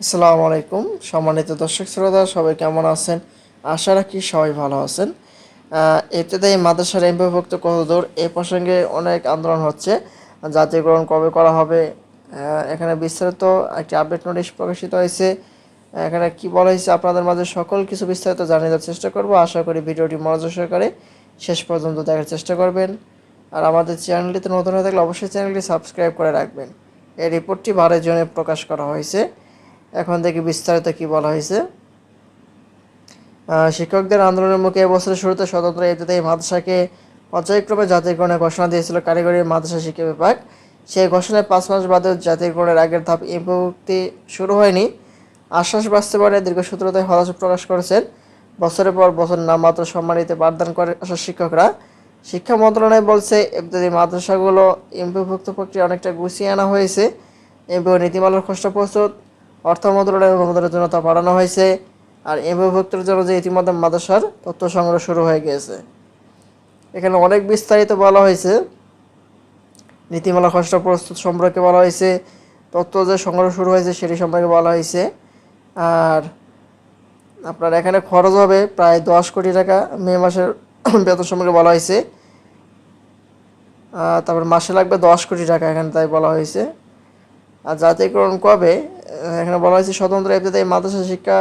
আসসালামু আলাইকুম সম্মানিত দর্শক শ্রোতা, সবাই কেমন আছেন? আশা রাখি সবাই ভালো আছেন। ইবতেদায়ী মাদ্রাসার এমপিওভুক্ত কতদূর এই প্রসঙ্গে অনেক আন্দোলন হচ্ছে। জাতীয়করণ কবে করা হবে? এখানে বিস্তারিত একটি আপডেট নোটিশ প্রকাশিত হয়েছে। এখানে কি বলা হয়েছে আপনাদের মাঝে সকল কিছু বিস্তারিত জানিয়ে দেওয়ার চেষ্টা করব। আশা করি ভিডিওটি মনোযোগ সহকারে শেষ পর্যন্ত দেখার চেষ্টা করবেন। আর আমাদের চ্যানেলটিতে নতুন হয়ে থাকলে অবশ্যই চ্যানেলটি সাবস্ক্রাইব করে রাখবেন। এই রিপোর্টটি 12 জুনে প্রকাশ করা হয়েছে। এখন দেখি বিস্তারিত কি বলা হয়েছে। শিক্ষকদের আন্দোলনের মুখে এবছরের শুরুতে স্বতন্ত্র ইবতেদায়ী মাদ্রাসাকে পর্যায়ক্রমে জাতীয়করণের ঘোষণা দিয়েছিল কারিগরি মাদ্রাসা শিক্ষা বিভাগ। সেই ঘোষণায় 5 মাস বাদেও জাতীয়করণের আগের ধাপ এমপিওভুক্তি শুরু হয়নি। আশ্বাস বাস্তবায়নে দীর্ঘসূত্রতায় হতাশা প্রকাশ করেছেন বছরের পর বছর নামমাত্র সম্মানিত পাঠদান করে আসা শিক্ষকরা। শিক্ষা মন্ত্রণালয় বলছে, ইবতেদায়ী মাদ্রাসাগুলো এমপিওভুক্ত প্রক্রিয়া অনেকটা গুছিয়ে আনা হয়েছে। এমপিও নীতিমালার খসড়া প্রস্তুত, অর্থ মন্ত্রণালয়ের অনুমোদনের জন্য তা পাঠানো হয়েছে। আর এমপিওভুক্তের জন্য যে ইতিমধ্যে মাদ্রাসার তথ্য সংগ্রহ শুরু হয়ে গিয়েছে। এখানে অনেক বিস্তারিত বলা হয়েছে। নীতিমালা খসড়া প্রস্তুত সম্পর্কে বলা হয়েছে, তথ্য যে সংগ্রহ শুরু হয়েছে সেটি সম্পর্কে বলা হয়েছে। আর আপনার এখানে খরচ হবে প্রায় 10 কোটি টাকা। মে মাসের বেতন সম্পর্কে বলা হয়েছে। তারপর মাসে লাগবে 10 কোটি টাকা, এখানে তাই বলা হয়েছে। আর জাতীয়করণ কবে? এখানে বলা হয়েছে স্বতন্ত্র ইবতেদায়ী মাদ্রাসা শিক্ষা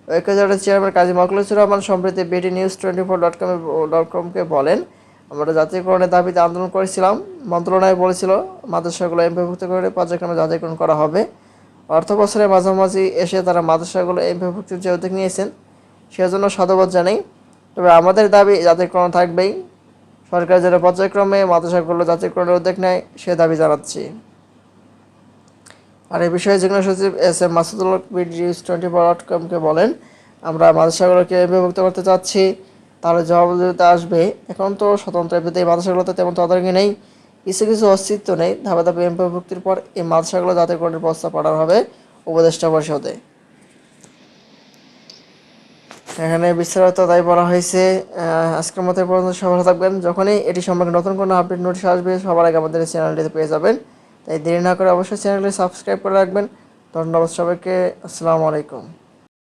ঐক্যজোটের চেয়ারম্যান কাজী মখলেছুর রহমান সম্প্রতি বিডি নিউজ 24.com-কে বলেন, আমরা জাতীয়করণের দাবিতে আন্দোলন করেছিলাম। মন্ত্রণালয় বলেছিল মাদ্রাসাগুলো এমপিওভুক্ত করে পর্যায়ক্রমে জাতীয়করণ করা হবে। অর্থ বছরের মাঝামাঝি এসে তারা মাদ্রাসাগুলো এমপিওভুক্তির যে উদ্যোগ নিয়েছেন সেজন্য সাধুবাদ জানাই। তবে আমাদের দাবি জাতীয়করণ থাকবেই। সরকার যেন পর্যায়ক্রমে মাদ্রাসাগুলো জাতীয়করণের উদ্যোগ নেয় সে দাবি জানাচ্ছি। আর এই বিষয়ে যুগ্ম সচিব এস.এম. মাসুদুল হক বিডি নিউজ 24.com-কে বলেন, আমরা মাদ্রাসাগুলোকে এমপিওভুক্ত করতে চাচ্ছি, তাহলে জবাবদিহিতা আসবে। এখন তো স্বতন্ত্র ইবতেদায়ী মাদ্রাসাগুলোতে তেমন তদারকি নেই, কিছু কিছু অস্তিত্ব নেই। ধাপে ধাপে এমপিওভুক্তির পর এই মাদ্রাসাগুলো জাতীয়করণের প্রস্তাব পাঠানো হবে উপদেষ্টা পরিষদে। এখানে বিস্তারিত তাই বলা হয়েছে। আজকের মতো পর্যন্ত সবাই ভালো থাকবেন। যখনই এটি সম্পর্কে নতুন কোনো আপডেট নোটিশ আসবে সবার আগে আমাদের চ্যানেলটিতে পেয়ে যাবেন। তাই দেরি না করে অবশ্যই চ্যানেলটি সাবস্ক্রাইব করে রাখবেন। ধন্যবাদ সবাইকে। আসসালামু আলাইকুম।